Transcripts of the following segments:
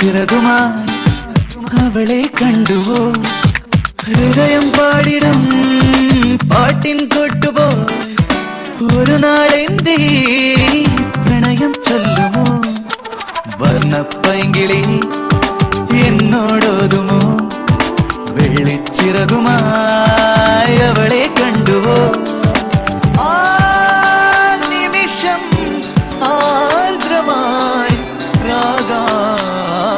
വെള്ളിച്ചിറകുമായി അവളെ കണ്ടുവോ ഹൃദയം പാടിടും പാട്ടിൻ കൊട്ടുപോ ഒരു നാളെന്തേ പ്രണയം ചൊല്ലുമോ വർണ്ണപ്പൈങ്കിളി എന്നോടോതുമോ വെള്ളിച്ചിറകുമായി അവളെ കണ്ടുവോ ആ നിമിഷം ആർദ്രമായി രാഗാർദ്രമായി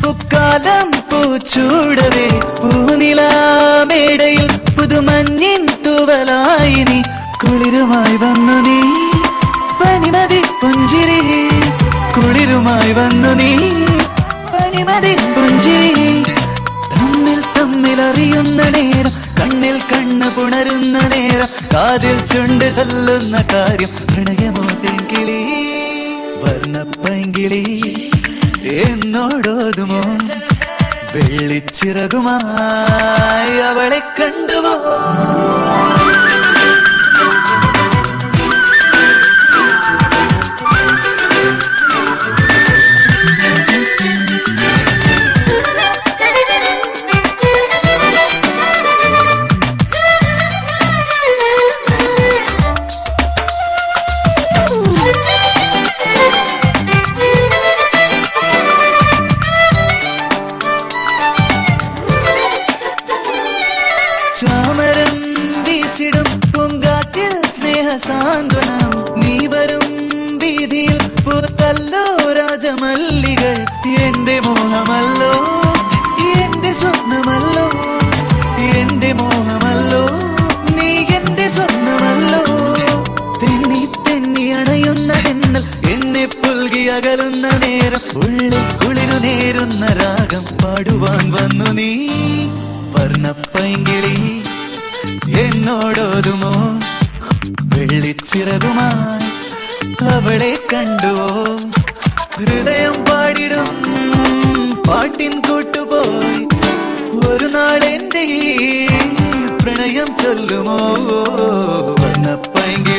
പൂക്കാലം പൂച്ചൂടവേ പൂനിലാമേടയിൽ പുതുമഞ്ഞിൻ തൂവലായി നീ കുളിരുമായി വന്നു നീ പനിമതി പുഞ്ചിരി കുളിരുമായി വന്നു നീ പനിമതി പുഞ്ചിരി തമ്മിൽ തമ്മിൽ അറിയുന്ന നേരം കണ്ണിൽ കണ്ണ് പുണരുന്ന നേരം കാതിൽ ചുണ്ട് ചൊല്ലുന്ന കാര്യം പ്രണയമോ തെങ്കിളി വർണ്ണപ്പൈങ്കിളി എന്നോടോതുമോ വെള്ളിച്ചിറകുമായി അവളെ കണ്ടുവോ ചാമരം വീശിടും പൂങ്കാറ്റിൽ സ്നേഹസാന്ത്വനം നീ വരും വീതിയിൽ പൂത്തല്ലോ രാജമല്ലികൾ എന്റെ മോഹമല്ലോ എന്റെ സ്വപ്നമല്ലോ എന്റെ മോഹമല്ലോ നീ എന്റെ സ്വപ്നമല്ലോ തെന്നി തെന്നി അണയുന്ന തെന്നൽ എന്നെ പുൽകി അകലുന്ന നേരം ഉള്ളിൽ കുളിരു നേരുന്ന രാഗം പാടുവാൻ വന്നു നീ വർണ്ണപ്പൈങ്കിളി എന്നോടോതുമോ വെള്ളിച്ചിറകുമായി അവളെ കണ്ടുവോ ഹൃദയം പാടിടും പാട്ടിൻ കൂട്ടുപോയി ഒരു നാളെന്റെ പ്രണയം ചൊല്ലുമോ വർണ്ണപ്പൈങ്കിളി